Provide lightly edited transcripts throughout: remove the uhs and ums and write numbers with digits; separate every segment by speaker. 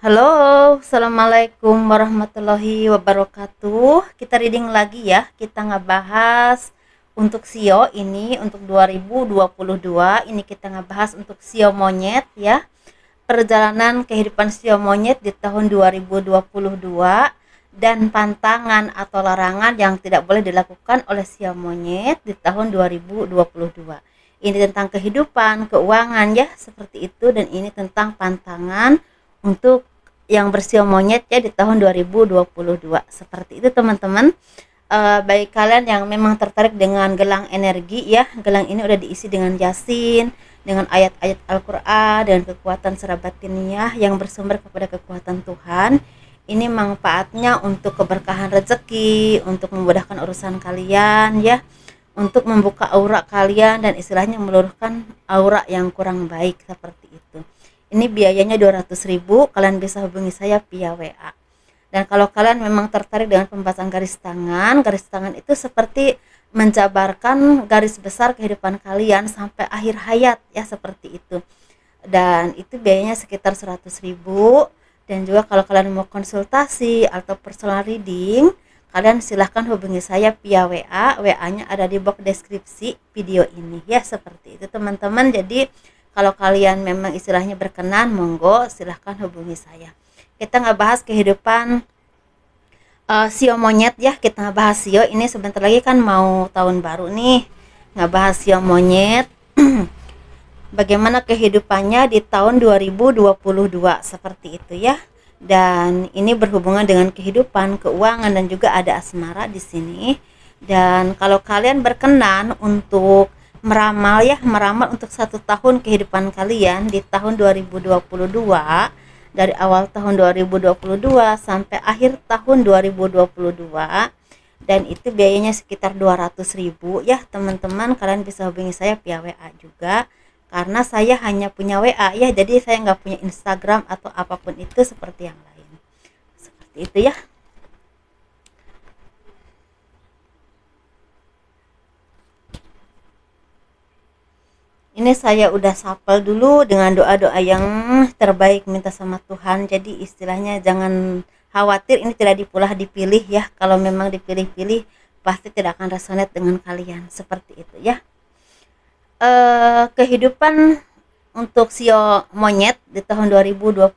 Speaker 1: Halo, assalamualaikum warahmatullahi wabarakatuh. Kita reading lagi ya. Kita ngebahas untuk sio ini untuk 2022. Ini kita ngebahas untuk sio monyet ya. Perjalanan kehidupan sio monyet di tahun 2022 dan pantangan atau larangan yang tidak boleh dilakukan oleh sio monyet di tahun 2022. Ini tentang kehidupan, keuangan ya, seperti itu, dan ini tentang pantangan untuk yang bersio monyet ya di tahun 2022. Seperti itu teman-teman. Bagi kalian yang memang tertarik dengan gelang energi ya, gelang ini udah diisi dengan yasin, dengan ayat-ayat Al-Quran, dan kekuatan secara batiniah yang bersumber kepada kekuatan Tuhan. Ini manfaatnya untuk keberkahan rezeki, untuk memudahkan urusan kalian ya, untuk membuka aura kalian dan istilahnya meluruhkan aura yang kurang baik seperti itu. Ini biayanya 200.000, kalian bisa hubungi saya via WA. Dan kalau kalian memang tertarik dengan pembahasan garis tangan itu seperti menjabarkan garis besar kehidupan kalian sampai akhir hayat ya, seperti itu. Dan itu biayanya sekitar 100.000. Dan juga kalau kalian mau konsultasi atau personal reading, kalian silahkan hubungi saya via WA. WA-nya ada di box deskripsi video ini ya, seperti itu teman-teman. Jadi kalau kalian memang istilahnya berkenan, monggo silahkan hubungi saya. Kita nggak bahas kehidupan sio monyet ya. Kita nggak bahas sio, ini sebentar lagi kan mau tahun baru nih. Nggak bahas sio monyet. Bagaimana kehidupannya di tahun 2022 seperti itu ya. Dan ini berhubungan dengan kehidupan, keuangan, dan juga ada asmara di sini. Dan kalau kalian berkenan untuk meramal ya, meramal untuk 1 tahun kehidupan kalian di tahun 2022, dari awal tahun 2022 sampai akhir tahun 2022, dan itu biayanya sekitar 200.000 ya teman-teman. Kalian bisa hubungi saya via WA juga, karena saya hanya punya WA ya, jadi saya nggak punya Instagram atau apapun itu seperti yang lain, seperti itu ya. Ini saya udah sapel dulu dengan doa-doa yang terbaik minta sama Tuhan. Jadi istilahnya jangan khawatir, ini tidak dipilih ya. Kalau memang dipilih-pilih pasti tidak akan resonate dengan kalian, seperti itu ya. Kehidupan untuk sio monyet di tahun 2022,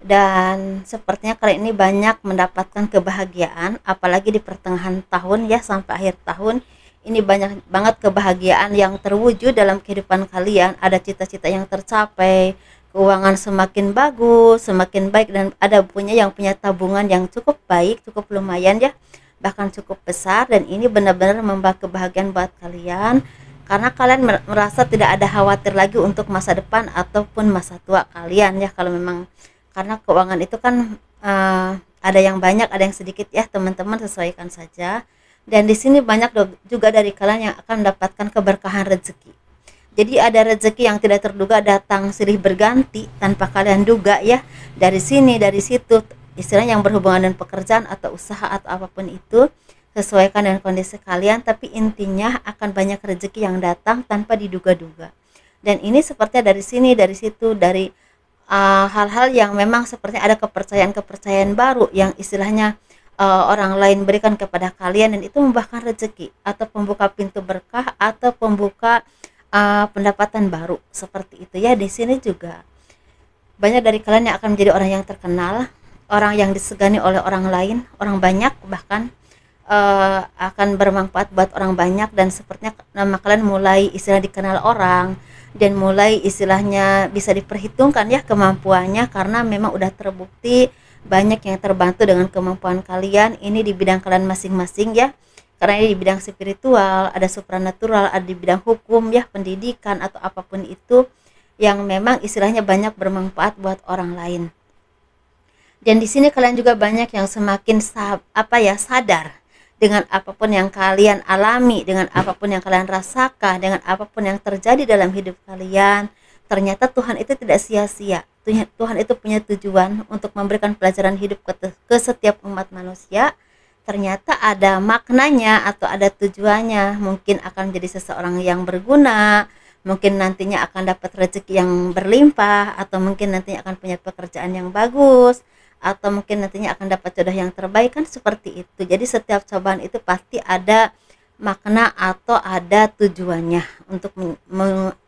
Speaker 1: dan sepertinya kali ini banyak mendapatkan kebahagiaan, apalagi di pertengahan tahun ya sampai akhir tahun. Ini banyak banget kebahagiaan yang terwujud dalam kehidupan kalian. Ada cita-cita yang tercapai, keuangan semakin bagus, semakin baik, dan ada yang punya tabungan yang cukup baik, cukup lumayan ya, bahkan cukup besar. Dan ini benar-benar membawa kebahagiaan buat kalian, karena kalian merasa tidak ada khawatir lagi untuk masa depan ataupun masa tua kalian ya. Kalau memang, karena keuangan itu kan ada yang banyak, ada yang sedikit ya teman-teman, sesuaikan saja. Dan di sini banyak juga dari kalian yang akan mendapatkan keberkahan rezeki. Jadi ada rezeki yang tidak terduga datang silih berganti tanpa kalian duga ya. Dari sini, dari situ, istilahnya yang berhubungan dengan pekerjaan atau usaha atau apapun itu, sesuaikan dengan kondisi kalian, tapi intinya akan banyak rezeki yang datang tanpa diduga-duga. Dan ini sepertinya dari sini, dari situ, dari hal-hal yang memang sepertinya ada kepercayaan-kepercayaan baru yang istilahnya orang lain berikan kepada kalian, dan itu membuahkan rezeki atau pembuka pintu berkah atau pembuka pendapatan baru, seperti itu ya. Di sini juga banyak dari kalian yang akan menjadi orang yang terkenal, orang yang disegani oleh orang lain, orang banyak, bahkan akan bermanfaat buat orang banyak. Dan sepertinya nama kalian mulai istilah dikenal orang, dan mulai istilahnya bisa diperhitungkan ya kemampuannya, karena memang udah terbukti banyak yang terbantu dengan kemampuan kalian. Ini di bidang kalian masing-masing ya, karena ini di bidang spiritual, ada supranatural, ada di bidang hukum ya, pendidikan atau apapun itu yang memang istilahnya banyak bermanfaat buat orang lain. Dan di sini kalian juga banyak yang semakin sadar dengan apapun yang kalian alami, dengan apapun yang kalian rasakan, dengan apapun yang terjadi dalam hidup kalian. Ternyata Tuhan itu tidak sia-sia. Tuhan itu punya tujuan untuk memberikan pelajaran hidup ke setiap umat manusia. Ternyata ada maknanya atau ada tujuannya. Mungkin akan jadi seseorang yang berguna, mungkin nantinya akan dapat rezeki yang berlimpah, atau mungkin nantinya akan punya pekerjaan yang bagus, atau mungkin nantinya akan dapat jodoh yang terbaik, kan seperti itu. Jadi setiap cobaan itu pasti ada makna atau ada tujuannya untuk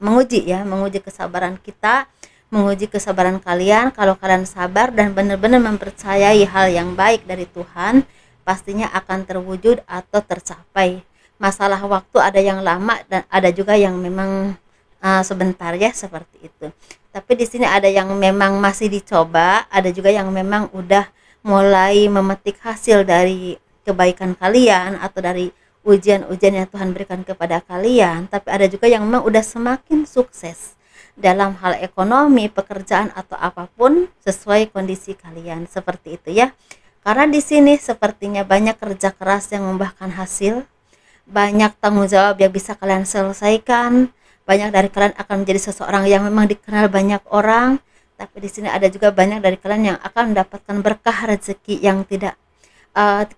Speaker 1: menguji ya, menguji kesabaran kita, menguji kesabaran kalian. Kalau kalian sabar dan benar-benar mempercayai hal yang baik dari Tuhan, pastinya akan terwujud atau tercapai. Masalah waktu ada yang lama dan ada juga yang memang sebentar ya, seperti itu. Tapi di sini ada yang memang masih dicoba, ada juga yang memang udah mulai memetik hasil dari kebaikan kalian atau dari ujian-ujian yang Tuhan berikan kepada kalian. Tapi ada juga yang memang udah semakin sukses dalam hal ekonomi, pekerjaan atau apapun sesuai kondisi kalian, seperti itu ya. Karena di sini sepertinya banyak kerja keras yang membuahkan hasil, banyak tanggung jawab yang bisa kalian selesaikan, banyak dari kalian akan menjadi seseorang yang memang dikenal banyak orang. Tapi di sini ada juga banyak dari kalian yang akan mendapatkan berkah rezeki yang tidak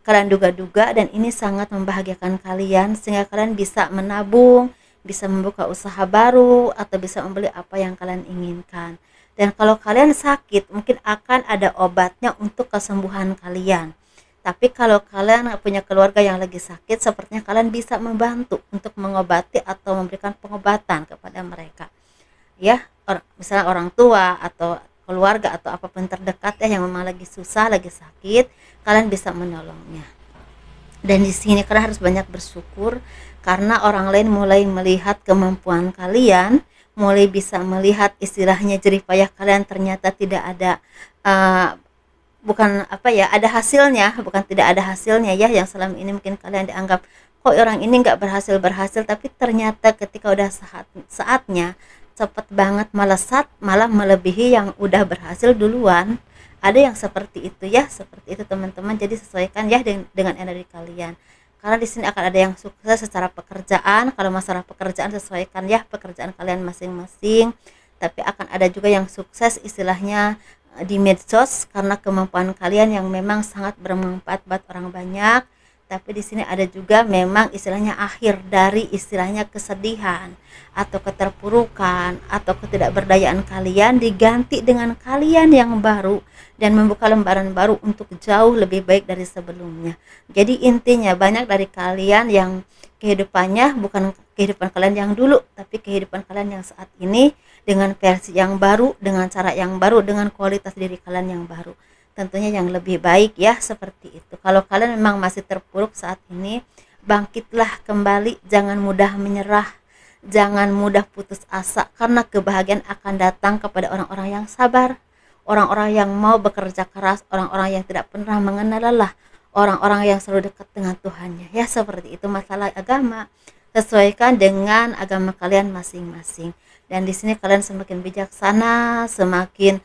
Speaker 1: kalian duga-duga, dan ini sangat membahagiakan kalian sehingga kalian bisa menabung, bisa membuka usaha baru, atau bisa membeli apa yang kalian inginkan. Dan kalau kalian sakit, mungkin akan ada obatnya untuk kesembuhan kalian. Tapi kalau kalian punya keluarga yang lagi sakit, sepertinya kalian bisa membantu untuk mengobati atau memberikan pengobatan kepada mereka. Ya, misalnya orang tua atau keluarga atau apapun terdekat ya yang memang lagi susah, lagi sakit, kalian bisa menolongnya. Dan di sini kalian harus banyak bersyukur karena orang lain mulai melihat kemampuan kalian, mulai bisa melihat istilahnya jerih payah kalian ternyata tidak ada bukan apa ya, ada hasilnya, bukan tidak ada hasilnya ya, yang selama ini mungkin kalian dianggap kok orang ini nggak berhasil, tapi ternyata ketika udah saatnya cepet banget melesat, malah melebihi yang udah berhasil duluan. Ada yang seperti itu ya, seperti itu teman-teman. Jadi sesuaikan ya dengan energi kalian. Karena di sini akan ada yang sukses secara pekerjaan. Kalau masalah pekerjaan, sesuaikan ya pekerjaan kalian masing-masing. Tapi akan ada juga yang sukses istilahnya di medsos karena kemampuan kalian yang memang sangat bermanfaat buat orang banyak. Tapi di sini ada juga memang istilahnya akhir dari istilahnya kesedihan atau keterpurukan atau ketidakberdayaan kalian diganti dengan kalian yang baru dan membuka lembaran baru untuk jauh lebih baik dari sebelumnya. Jadi intinya banyak dari kalian yang kehidupannya bukan kehidupan kalian yang dulu, tapi kehidupan kalian yang saat ini dengan versi yang baru, dengan cara yang baru, dengan kualitas diri kalian yang baru. Tentunya yang lebih baik ya, seperti itu. Kalau kalian memang masih terpuruk saat ini, bangkitlah kembali, jangan mudah menyerah, jangan mudah putus asa, karena kebahagiaan akan datang kepada orang-orang yang sabar, orang-orang yang mau bekerja keras, orang-orang yang tidak pernah mengenal lelah, orang-orang yang selalu dekat dengan Tuhannya ya, seperti itu. Masalah agama, sesuaikan dengan agama kalian masing-masing. Dan di sini kalian semakin bijaksana, semakin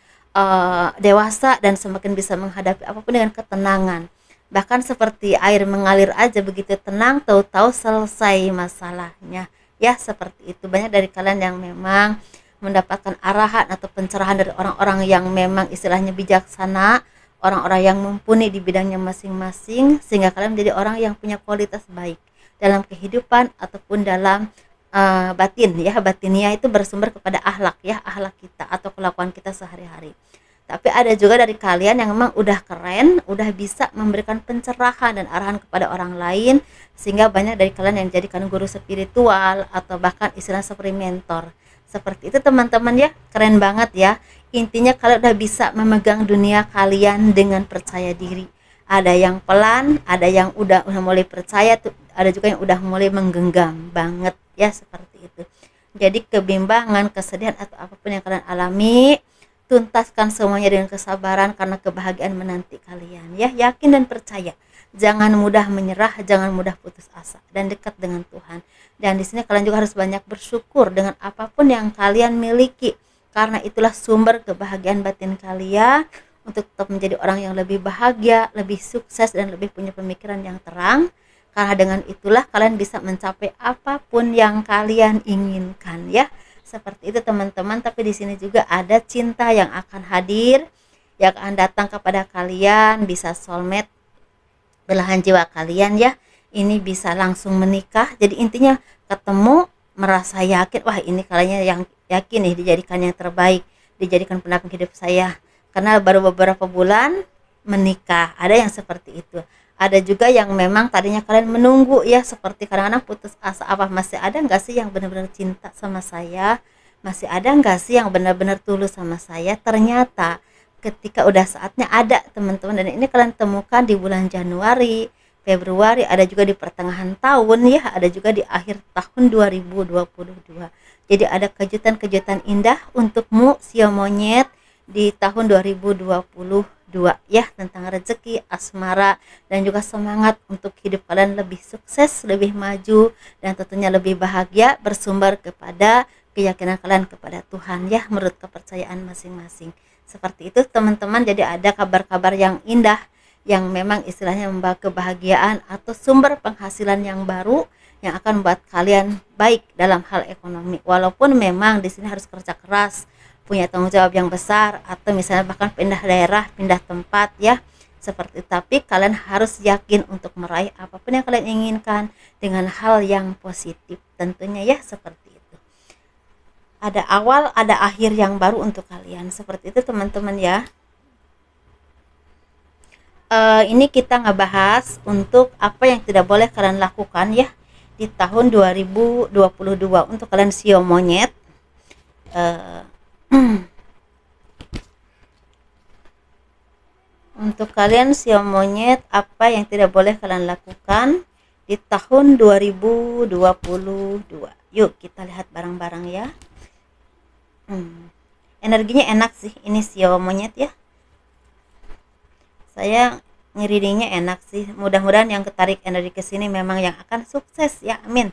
Speaker 1: dewasa, dan semakin bisa menghadapi apapun dengan ketenangan. Bahkan seperti air mengalir aja begitu tenang, tahu-tahu selesai masalahnya ya, seperti itu. Banyak dari kalian yang memang mendapatkan arahan atau pencerahan dari orang-orang yang memang istilahnya bijaksana, orang-orang yang mumpuni di bidangnya masing-masing, sehingga kalian menjadi orang yang punya kualitas baik dalam kehidupan ataupun dalam batin ya. Batinnya itu bersumber kepada akhlak ya, akhlak kita atau kelakuan kita sehari-hari. Tapi ada juga dari kalian yang memang udah keren, udah bisa memberikan pencerahan dan arahan kepada orang lain, sehingga banyak dari kalian yang dijadikan guru spiritual atau bahkan istilah seperti mentor. Seperti itu teman-teman ya, keren banget ya. Intinya kalian udah bisa memegang dunia kalian dengan percaya diri. Ada yang pelan, ada yang udah mulai percaya, ada juga yang udah mulai menggenggam banget ya, seperti itu. Jadi kebimbangan, kesedihan atau apapun yang kalian alami, tuntaskan semuanya dengan kesabaran karena kebahagiaan menanti kalian ya. Yakin dan percaya, jangan mudah menyerah, jangan mudah putus asa, dan dekat dengan Tuhan. Dan di sini kalian juga harus banyak bersyukur dengan apapun yang kalian miliki, karena itulah sumber kebahagiaan batin kalian untuk tetap menjadi orang yang lebih bahagia, lebih sukses, dan lebih punya pemikiran yang terang. Karena dengan itulah kalian bisa mencapai apapun yang kalian inginkan ya. Seperti itu teman-teman. Tapi di sini juga ada cinta yang akan hadir, yang akan datang kepada kalian, bisa soulmate, belahan jiwa kalian ya. Ini bisa langsung menikah. Jadi intinya ketemu, merasa yakin, wah ini kalian yang yakin nih dijadikan yang terbaik, dijadikan pendamping hidup saya karena baru beberapa bulan menikah. Ada yang seperti itu. Ada juga yang memang tadinya kalian menunggu ya, seperti kadang-kadang putus asa, apa masih ada nggak sih yang benar-benar cinta sama saya, masih ada nggak sih yang benar-benar tulus sama saya. Ternyata ketika udah saatnya ada teman-teman, dan ini kalian temukan di bulan Januari, Februari, ada juga di pertengahan tahun ya, ada juga di akhir tahun 2022. Jadi ada kejutan-kejutan indah untukmu sio monyet di tahun 2022 ya, tentang rezeki, asmara, dan juga semangat untuk hidup kalian lebih sukses, lebih maju, dan tentunya lebih bahagia bersumber kepada keyakinan kalian kepada Tuhan ya, menurut kepercayaan masing-masing. Seperti itu teman-teman. Jadi ada kabar-kabar yang indah yang memang istilahnya membawa kebahagiaan atau sumber penghasilan yang baru yang akan membuat kalian baik dalam hal ekonomi. Walaupun memang di sini harus kerja keras, punya tanggung jawab yang besar, atau misalnya bahkan pindah daerah, pindah tempat ya, seperti itu. Tapi kalian harus yakin untuk meraih apapun yang kalian inginkan dengan hal yang positif tentunya ya, seperti itu. Ada awal, ada akhir yang baru untuk kalian, seperti itu teman-teman ya. Ini kita ngebahas untuk apa yang tidak boleh kalian lakukan ya di tahun 2022 untuk kalian sio monyet. Untuk kalian sio monyet, apa yang tidak boleh kalian lakukan di tahun 2022. Yuk kita lihat bareng-bareng ya. Energinya enak sih ini sio monyet ya. Saya ngereadingnya enak sih. Mudah-mudahan yang ketarik energi ke sini memang yang akan sukses ya. Amin.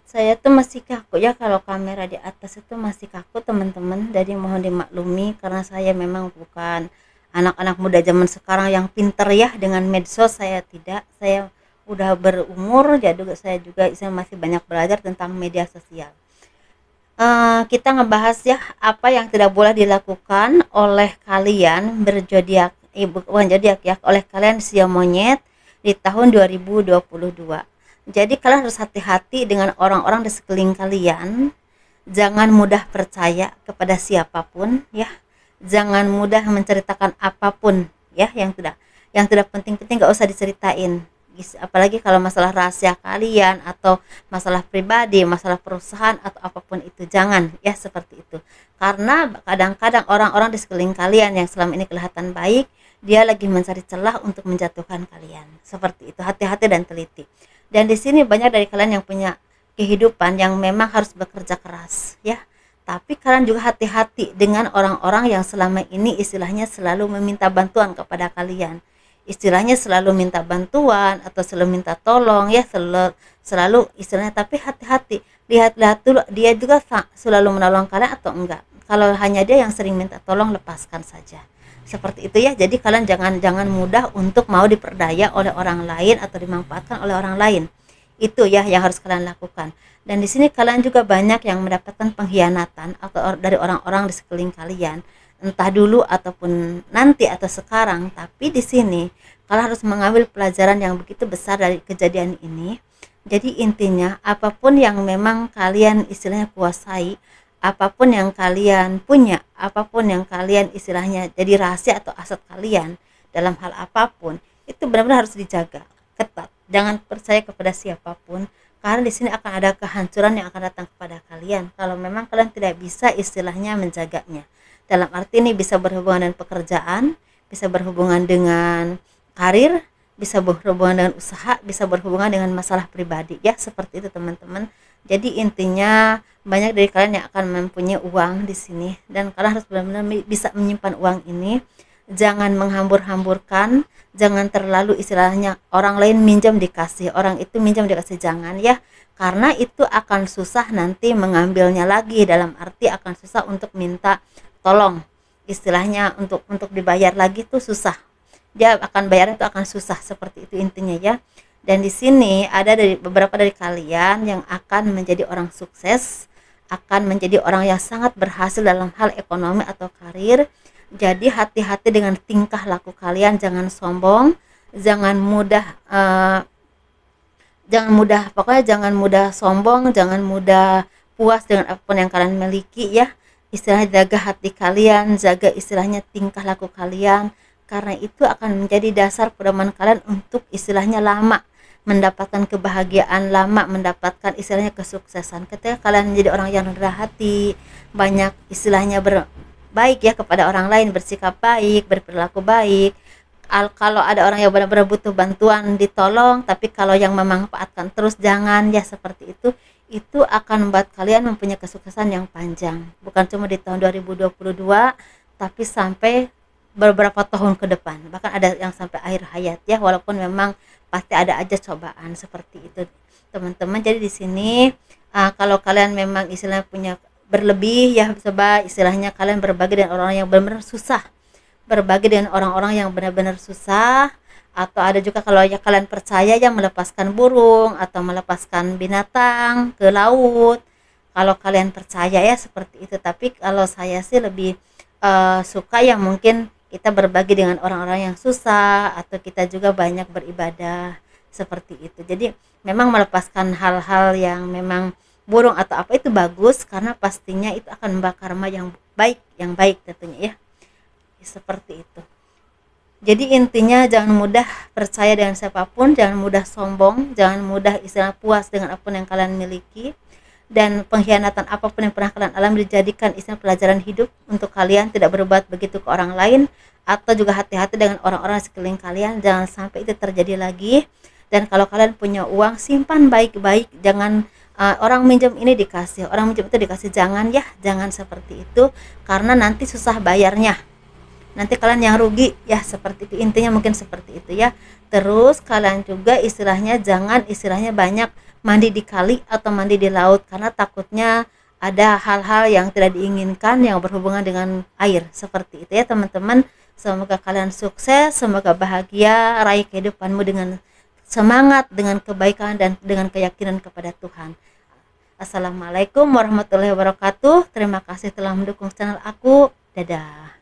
Speaker 1: Saya tuh masih kaku ya, kalau kamera di atas itu masih kaku teman-teman, jadi mohon dimaklumi karena saya memang bukan anak-anak muda zaman sekarang yang pinter ya dengan medsos. Saya tidak, saya udah berumur, jadi saya juga masih banyak belajar tentang media sosial. Kita ngebahas ya apa yang tidak boleh dilakukan oleh kalian berzodiak, bukan zodiak ya, oleh kalian sio monyet di tahun 2022. Jadi kalian harus hati-hati dengan orang-orang di sekeliling kalian. Jangan mudah percaya kepada siapapun ya. Jangan mudah menceritakan apapun ya, yang tidak penting-penting gak usah diceritain. Apalagi kalau masalah rahasia kalian atau masalah pribadi, masalah perusahaan atau apapun itu, jangan ya, seperti itu. Karena kadang-kadang orang-orang di sekeliling kalian yang selama ini kelihatan baik, dia lagi mencari celah untuk menjatuhkan kalian. Seperti itu, hati-hati dan teliti. Dan di sini banyak dari kalian yang punya kehidupan yang memang harus bekerja keras ya. Tapi kalian juga hati-hati dengan orang-orang yang selama ini istilahnya selalu meminta bantuan kepada kalian. Istilahnya selalu minta bantuan atau selalu minta tolong ya, selalu istilahnya. Tapi hati-hati, lihat-lihat dulu dia juga selalu menolong kalian atau enggak. Kalau hanya dia yang sering minta tolong, lepaskan saja. Seperti itu ya. Jadi kalian jangan mudah untuk mau diperdaya oleh orang lain atau dimanfaatkan oleh orang lain. Itu ya yang harus kalian lakukan. Dan di sini kalian juga banyak yang mendapatkan pengkhianatan atau dari orang-orang di sekeliling kalian, entah dulu ataupun nanti atau sekarang. Tapi di sini kalian harus mengambil pelajaran yang begitu besar dari kejadian ini. Jadi intinya apapun yang memang kalian istilahnya kuasai, apapun yang kalian punya, apapun yang kalian istilahnya jadi rahasia atau aset kalian dalam hal apapun, itu benar-benar harus dijaga ketat. Jangan percaya kepada siapapun, karena di sini akan ada kehancuran yang akan datang kepada kalian kalau memang kalian tidak bisa istilahnya menjaganya. Dalam arti ini bisa berhubungan dengan pekerjaan, bisa berhubungan dengan karir, bisa berhubungan dengan usaha, bisa berhubungan dengan masalah pribadi ya, seperti itu teman-teman. Jadi intinya banyak dari kalian yang akan mempunyai uang di sini, dan kalian harus benar-benar bisa menyimpan uang ini. Jangan menghambur-hamburkan, jangan terlalu istilahnya orang lain minjam dikasih, orang itu minjam dikasih, jangan ya, karena itu akan susah nanti mengambilnya lagi. Dalam arti akan susah untuk minta tolong, istilahnya untuk dibayar lagi tuh susah. dia akan bayarnya itu akan susah, seperti itu intinya ya. Dan di sini ada dari beberapa dari kalian yang akan menjadi orang sukses, akan menjadi orang yang sangat berhasil dalam hal ekonomi atau karir. Jadi hati-hati dengan tingkah laku kalian, jangan sombong, jangan mudah pokoknya jangan mudah sombong, jangan mudah puas dengan apapun yang kalian miliki ya. Istilahnya jaga hati kalian, jaga istilahnya tingkah laku kalian, karena itu akan menjadi dasar pedoman kalian untuk istilahnya lama mendapatkan kebahagiaan, lama mendapatkan istilahnya kesuksesan. Ketika kalian menjadi orang yang rendah hati, banyak istilahnya baik ya kepada orang lain, bersikap baik, berperilaku baik. Kalau ada orang yang benar-benar butuh bantuan ditolong, tapi kalau yang memanfaatkan terus jangan ya, seperti itu akan membuat kalian mempunyai kesuksesan yang panjang, bukan cuma di tahun 2022 tapi sampai beberapa tahun ke depan, bahkan ada yang sampai akhir hayat ya, walaupun memang pasti ada aja cobaan seperti itu teman-teman. Jadi di sini kalau kalian memang istilahnya punya berlebih ya, coba istilahnya kalian berbagi dengan orang yang benar-benar susah, berbagi dengan orang-orang yang benar-benar susah. Atau ada juga kalau ya kalian percaya yang melepaskan burung atau melepaskan binatang ke laut, kalau kalian percaya ya seperti itu. Tapi kalau saya sih lebih suka yang mungkin kita berbagi dengan orang-orang yang susah, atau kita juga banyak beribadah seperti itu. Jadi memang melepaskan hal-hal yang memang burung atau apa itu bagus, karena pastinya itu akan membawa karma yang baik tentunya ya, seperti itu. Jadi intinya jangan mudah percaya dengan siapapun, jangan mudah sombong, jangan mudah istilah puas dengan apapun yang kalian miliki, dan pengkhianatan apapun yang pernah kalian alami dijadikan istilah pelajaran hidup untuk kalian tidak berbuat begitu ke orang lain. Atau juga hati-hati dengan orang-orang sekeliling kalian, jangan sampai itu terjadi lagi. Dan kalau kalian punya uang, simpan baik-baik, jangan orang minjem ini dikasih, orang minjem itu dikasih, jangan ya, jangan seperti itu, karena nanti susah bayarnya, nanti kalian yang rugi ya, seperti itu intinya, mungkin seperti itu ya. Terus kalian juga istilahnya jangan istilahnya banyak mandi di kali atau mandi di laut, karena takutnya ada hal-hal yang tidak diinginkan yang berhubungan dengan air, seperti itu ya teman-teman. Semoga kalian sukses, semoga bahagia, raih kehidupanmu dengan semangat, dengan kebaikan, dan dengan keyakinan kepada Tuhan. Assalamualaikum warahmatullahi wabarakatuh. Terima kasih telah mendukung channel aku. Dadah.